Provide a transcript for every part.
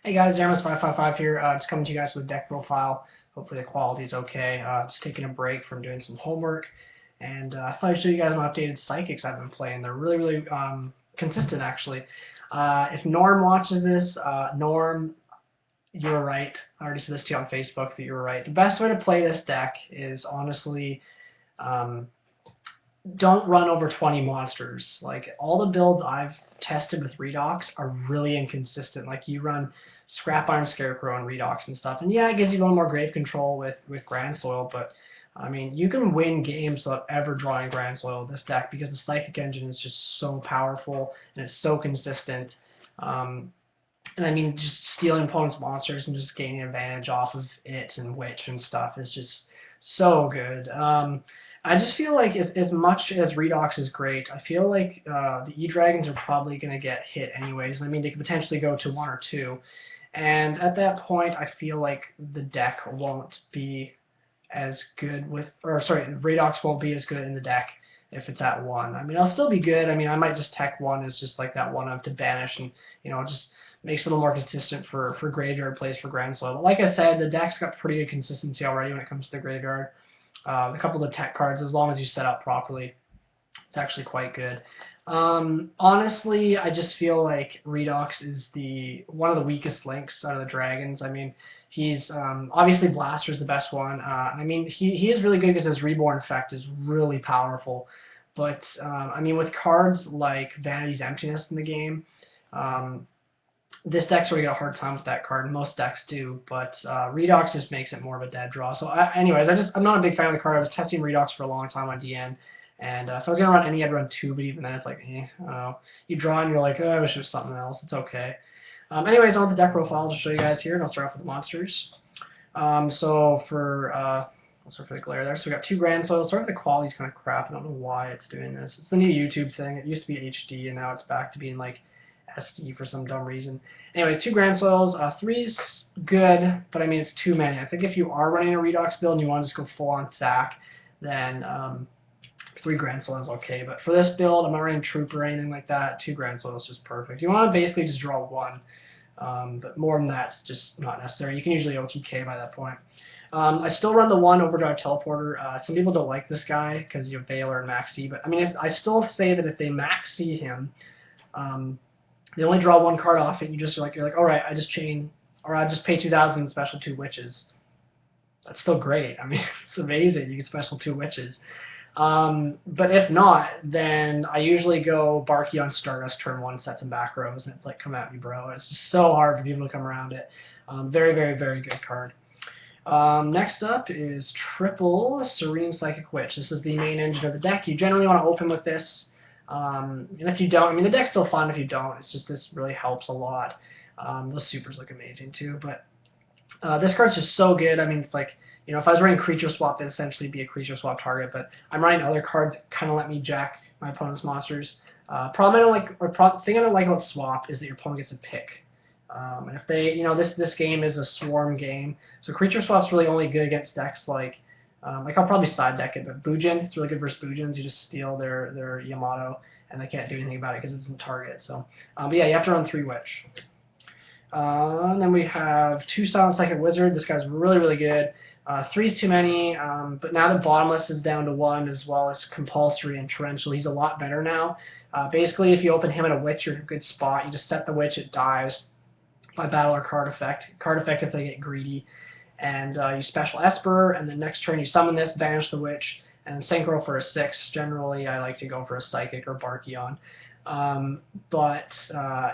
Hey guys, Jamus555 here, just coming to you guys with deck profile. Hopefully the quality is okay. Just taking a break from doing some homework, and I thought I'd show you guys my updated psychics I've been playing. They're really consistent actually. If Norm watches this, Norm, you were right. I already said this to you on Facebook that you were right. The best way to play this deck is honestly, um, don't run over 20 monsters. Like, all the builds I've tested with Redox are really inconsistent. Like, you run Scrap Iron Scarecrow and Redox and stuff, and yeah, it gives you a little more grave control with Grandsoil, but I mean, you can win games without ever drawing Grandsoil with this deck because the Psychic engine is just so powerful and it's so consistent. And I mean, just stealing opponents' monsters and just gaining advantage off of it and Witch and stuff is just so good. I just feel like as much as Redox is great, I feel like the E-Dragons are probably going to get hit anyways. I mean, they could potentially go to 1 or 2. And at that point, I feel like the deck won't be as good with, or sorry, Redox won't be as good in the deck if it's at 1. I mean, it'll still be good. I mean, I might just tech 1 as just like that 1 of to banish, and it just makes it a little more consistent for graveyard plays for Grandsoil. But like I said, the deck's got pretty good consistency already when it comes to the graveyard. A couple of the tech cards, as long as you set up properly, it's actually quite good. Honestly, I just feel like Redox is one of the weakest links out of the Dragons. I mean, he's obviously Blaster's the best one. I mean, he is really good because his Reborn effect is really powerful. But I mean, with cards like Vanity's Emptiness in the game, this deck's already got a hard time with that card. Most decks do, but Redox just makes it more of a dead draw. So, anyways, I'm not a big fan of the card. I was testing Redox for a long time on DN, and if I was gonna run any, I'd run 2. But even then, it's like, I don't know. You draw and you're like, oh, I wish it was something else. It's okay. Anyways, on the deck profile, I'll just show you guys here, and I'll start off with the monsters. So for I'll start for the glare there. So we got 2 Grandsoil. Sort of the quality's kind of crap. I don't know why it's doing this. It's the new YouTube thing. It used to be HD, and now it's back to being like SD for some dumb reason. Anyways, 2 Grandsoils. 3's good, but I mean, it's too many. I think if you are running a Redox build and you want to just go full on sack, then 3 Grandsoil is okay. But for this build, I'm not running Troop or anything like that. 2 Grandsoil is just perfect. You want to basically just draw 1, but more than that's just not necessary. You can usually OTK by that point. I still run the 1 Overdrive Teleporter. Some people don't like this guy because you have Baylor and Maxx, but I mean, I still say that if they Maxx him, they only draw 1 card off it. You're like, all right, I just chain, or I just pay 2,000 and special 2 witches. That's still great. I mean, it's amazing. You can special 2 witches. But if not, then I usually go Barky on Stardust turn 1, set some back rows, and it's like, come at me, bro. It's just so hard for people to come around it. Very good card. Next up is triple Serene Psychic Witch. This is the main engine of the deck. You generally want to open with this. And if you don't, I mean, the deck's still fun if you don't. It's just this really helps a lot. Those supers look amazing too, but this card's just so good. I mean, it's like, if I was running Creature Swap, it'd essentially be a Creature Swap target, but I'm running other cards that kind of let me jack my opponent's monsters. Thing I don't like about Swap is that your opponent gets a pick. And if they, this game is a swarm game, so Creature Swap's really only good against decks like I'll probably side deck it, but Bujin, it's really good versus Bujins. You just steal their Yamato, and they can't do anything about it because it's a target. So, but yeah, you have to run 3 Witch. And then we have 2 Silent Psychic Wizard. This guy's really good. 3's too many, but now that Bottomless is down to 1, as well as Compulsory and Torrential, he's a lot better now. Basically, if you open him and a Witch, you're in a good spot. You just set the Witch, it dies by battle or card effect. Card effect if they get greedy. And you special Esper, and then next turn you summon this, banish the Witch, and Synchro for a 6. Generally, I like to go for a Psychic or Barky on. But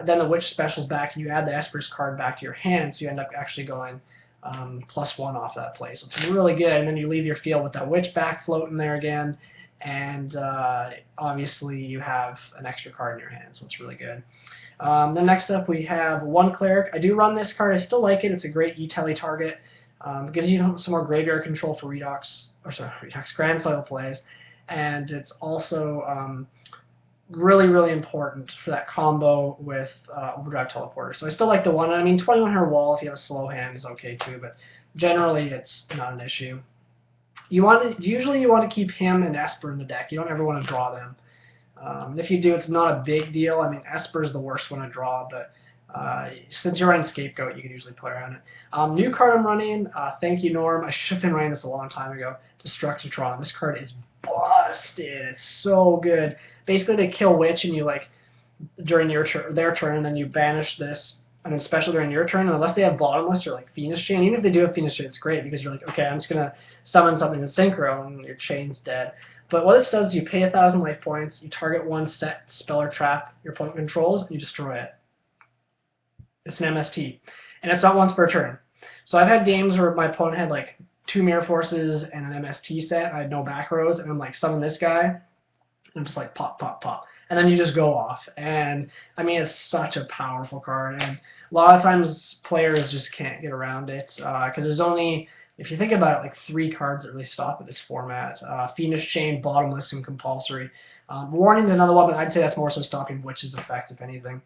then the Witch specials back, and you add the Esper's card back to your hand, so you end up actually going +1 off that play. So it's really good, and then you leave your field with that Witch back floating there again, and obviously you have an extra card in your hand, so it's really good. Then next up we have 1 Cleric. I do run this card. I still like it. It's a great E-Telly target. It gives you some more graveyard control for Grandsoil plays, and it's also really important for that combo with Overdrive Teleporter. So I still like the 1. I mean, 2100 wall if you have a slow hand is okay too, but generally it's not an issue. Usually you want to keep him and Esper in the deck. You don't ever want to draw them. If you do, it's not a big deal. I mean, Esper is the worst one to draw, but Since you're running Scapegoat, you can usually play around it. New card I'm running, thank you Norm, I should have been running this a long time ago, Destructotron. This card is busted, it's so good. Basically they kill Witch and you like, during their turn, and then you banish this, and then special during your turn, and unless they have Bottomless or like Phoenix Chain, even if they do have Phoenix Chain, it's great, because you're like, okay, I'm just going to summon something in Synchro, and your chain's dead. But what this does is you pay 1,000 life points, you target one set spell or trap your opponent controls, and you destroy it. It's an MST. And it's not once per turn. So I've had games where my opponent had like 2 Mirror Forces and an MST set, I had no back rows, and I'm like, summon this guy, and I'm just like, pop, pop, pop. And then you just go off. And, I mean, it's such a powerful card. And a lot of times players just can't get around it. Because there's only, if you think about it, like 3 cards that really stop at this format. Phoenix Chain, Bottomless, and Compulsory. Warning's another one, but I'd say that's more so stopping Witch's effect, if anything.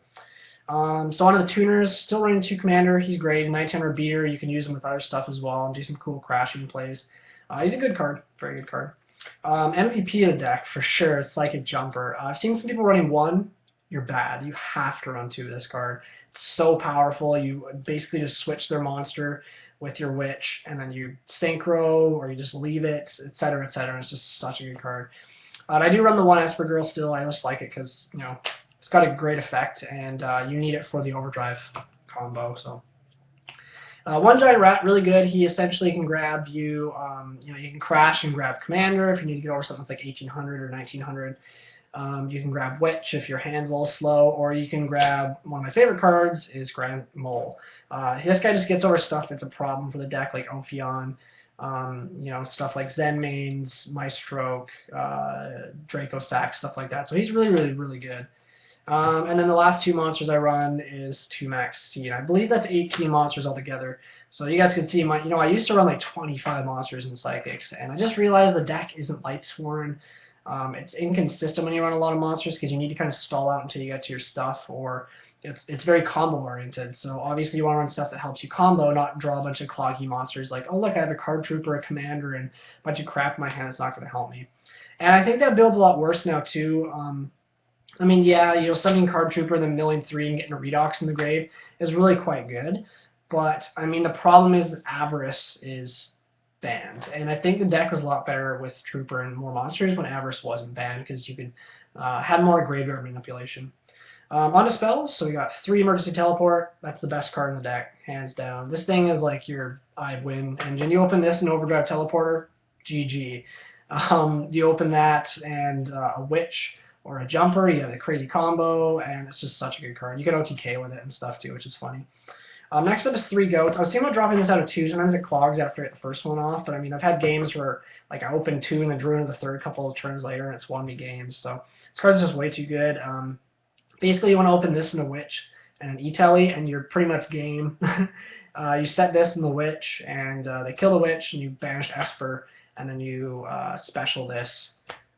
So on to the tuners, still running 2 Commander. He's great. 1900 beater. You can use him with other stuff as well and do some cool crashing plays. He's a good card. Very good card. MVP of the deck, for sure, Psychic Jumper. I've seen some people running 1. You're bad. You have to run 2 of this card. It's so powerful. You basically just switch their monster with your Witch, and then you Synchro, or you just leave it, etc., etc. It's just such a good card. I do run the 1 Esper Girl still. I just like it because, you know, it's got a great effect, and you need it for the Overdrive combo, so... 1 Giant Rat, really good. He essentially can grab you, you know, you can crash and grab Commander if you need to get over something that's like 1800 or 1900. You can grab Witch if your hand's a little slow, or you can grab, one of my favorite cards is Grandsoil. This guy just gets over stuff that's a problem for the deck, like Ophion, you know, stuff like Zen Mains, Maestro, Draco Sack, stuff like that. So he's really, really, really good. And then the last 2 monsters I run is 2 Maxx. I believe that's 18 monsters altogether. So you guys can see, you know, I used to run like 25 monsters in Psychics, and I just realized the deck isn't light sworn. It's inconsistent when you run a lot of monsters because you need to kind of stall out until you get to your stuff, or it's very combo oriented. So obviously you want to run stuff that helps you combo, not draw a bunch of cloggy monsters like, oh look, I have a card trooper, a commander, and a bunch of crap in my hand that's not going to help me. And I think that build's a lot worse now too. I mean, yeah, you know, summoning Card Trooper, then milling 3 and getting a Redox in the grave is really quite good. But, I mean, the problem is that Avarice is banned. And I think the deck was a lot better with Trooper and more monsters when Avarice wasn't banned, because you could have more graveyard manipulation. On to spells, so we got 3 Emergency Teleport. That's the best card in the deck, hands down. This thing is like your I-win engine. You open this in Overdrive Teleporter, GG. You open that and a Witch or a Jumper, you have a crazy combo, and it's just such a good card. You can OTK with it and stuff too, which is funny. Next up is 3 Goats. I was thinking about dropping this out of 2. Sometimes it clogs after I get the first one off, but I mean, I've had games where like I opened 2 and then drew into the 3rd couple of turns later, and it's won me games. So this card's just way too good. Basically, you want to open this in a Witch and an E-Telly, and you're pretty much game. You set this in the Witch, and they kill the Witch, and you banish Esper, and then you special this.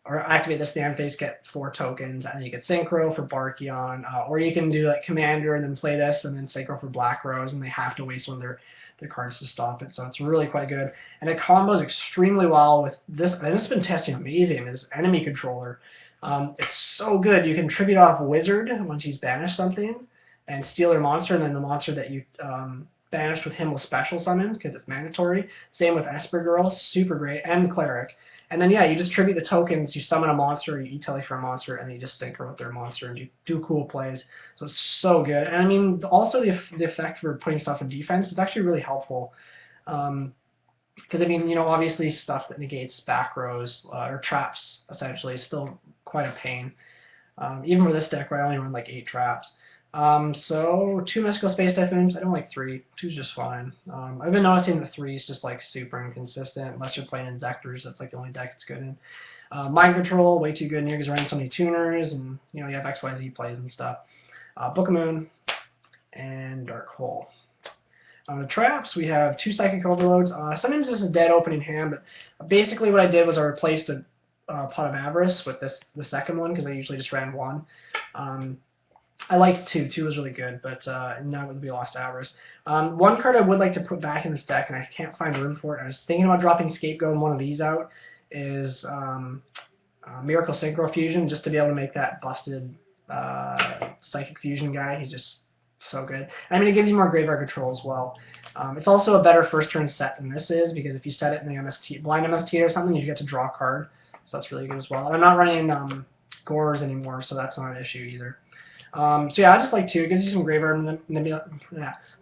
Or activate this damn face, get 4 tokens, and then you get Synchro for Barkion, or you can do like Commander and then play this, and then Synchro for Black Rose, and they have to waste one of their cards to stop it, so it's really quite good. And it combos extremely well with this, and this has been testing amazing, is Enemy Controller. It's so good. You can tribute off Wizard once he's banished something, and steal their monster, and then the monster that you banished with him will special summon, because it's mandatory. Same with Esper Girl, super great, and Cleric. And then, yeah, you just tribute the tokens, you summon a monster, you E-Telly for a monster, and then you just Synchro with their monster, and you do cool plays. So it's so good. And, I mean, also the effect for putting stuff in defense is actually really helpful. Because, I mean, you know, obviously stuff that negates back rows, or traps, essentially, is still quite a pain. Even for this deck, where I only run like 8 traps. So 2 Mystical Space Typhoons. I don't like 3. 2's just fine. I've been noticing that 3's just like super inconsistent unless you're playing Inzectors. That's like the only deck it's good in. Mind Control, way too good in here because you're running so many tuners, and you know you have XYZ plays and stuff. Book of Moon and Dark Hole. On the traps, we have 2 Psychic Overloads. Sometimes this is a dead opening hand, but basically what I did was I replaced a Pot of Avarice with the second one because I usually just ran 1. I liked 2. 2 was really good, but now it would be Lost Avarice. One card I would like to put back in this deck, and I can't find room for it, I was thinking about dropping Scapegoat and one of these out, is Miracle Synchro Fusion, just to be able to make that busted Psychic Fusion guy. He's just So good. I mean, it gives you more graveyard control as well. It's also a better first turn set than this is, because if you set it in the MST, blind MST or something, you get to draw a card. So that's really good as well. And I'm not running Gores anymore, so that's not an issue either. So yeah, I just like 2. It gives you some graveyard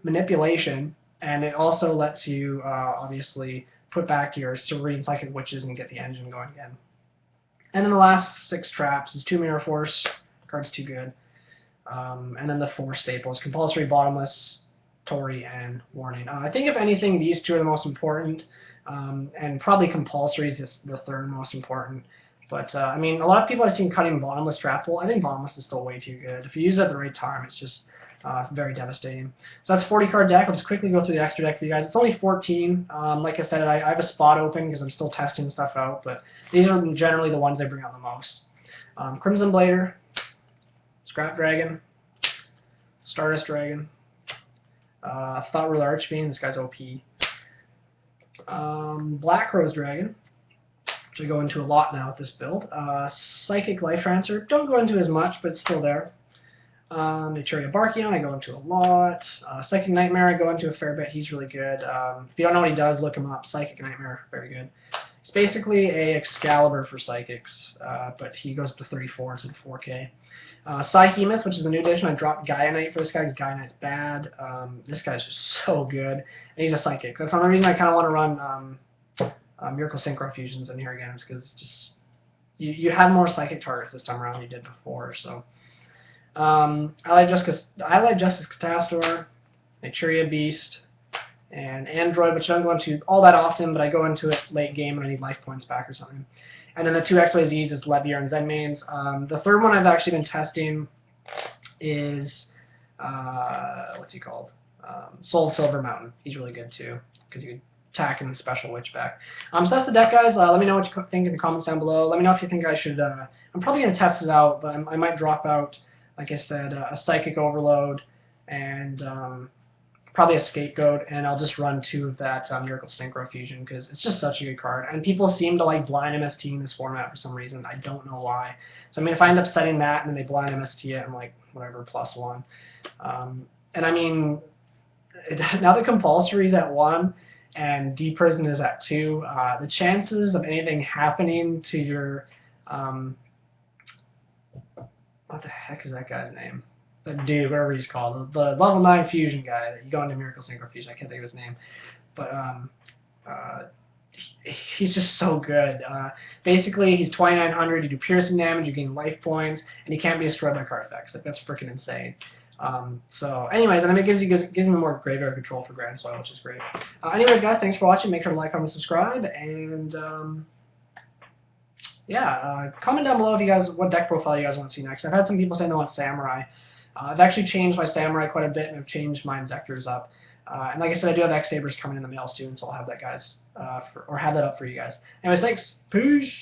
manipulation, and it also lets you obviously put back your Serene Psychic Witches and get the engine going again. And then the last 6 traps is 2 Mirror Force. Card's too good. And then the 4 staples: Compulsory, Bottomless, Tory, and Warning. I think if anything, these 2 are the most important, and probably Compulsory is just the 3rd most important. But, I mean, a lot of people I've seen cutting Bottomless Trapple. I think Bottomless is still way too good. If you use it at the right time, it's just very devastating. So that's 40 card deck. I'll just quickly go through the extra deck for you guys. It's only 14. Like I said, I have a spot open because I'm still testing stuff out, but these are generally the ones I bring out the most. Crimson Blader, Scrap Dragon, Stardust Dragon, Thought Ruler Archfiend, this guy's OP. Black Rose Dragon, which I go into a lot now with this build. Psychic Life Transfer, don't go into as much, but it's still there. Naturia Barkion, I go into a lot. Psychic Nightmare, I go into a fair bit. He's really good. If you don't know what he does, look him up. Psychic Nightmare, very good. It's basically a Excalibur for Psychics, but he goes up to 34 instead of 4K. Psychemoth, which is the new edition. I dropped Gaia Knight for this guy because Gaia Knight's bad. This guy's just so good. And he's a Psychic. That's another reason I kind of want to run Miracle Synchro Fusions in here again, is because just you had more Psychic targets this time around than you did before. So I like Justice Catastor, Naturia Beast, and Android, which I don't go into all that often, but I go into it late game when I need life points back or something. And then the 2 XYZs is Levier and Zenmains. The 3rd one I've actually been testing is, what's he called? Soul of Silver Mountain. He's really good too, because you can attack and special witch back. So that's the deck, guys. Let me know what you think in the comments down below. Let me know if you think I should, I'm probably going to test it out, but I might drop out, like I said, a Psychic Overload and probably a Scapegoat, and I'll just run 2 of that Miracle Synchro Fusion, because it's just such a good card. And people seem to like blind MST in this format for some reason. I don't know why. So, I mean, if I end up setting that and then they blind MST it, I'm like, whatever, +1. And, I mean, now that Compulsory is at 1 and D-Prison is at 2, the chances of anything happening to your... what the heck is that guy's name? That dude, whatever he's called, the level 9 fusion guy that you go into Miracle Synchro Fusion. I can't think of his name, but he's just so good. Basically, he's 2900. You do piercing damage, you gain life points, and he can't be destroyed by card effects. Like, that's freaking insane. So, anyways, and then it gives me more graveyard control for Grandsoil, which is great. Anyways, guys, thanks for watching. Make sure to like, comment, subscribe, and yeah, comment down below if you guys what deck profile you guys want to see next. I've had some people saying they want Samurai. I've actually changed my Samurai quite a bit, and I've changed my Inzectors up. And like I said, I do have X-Sabers coming in the mail soon, so I'll have that, guys, or have that up for you guys. Anyways, thanks. Peace.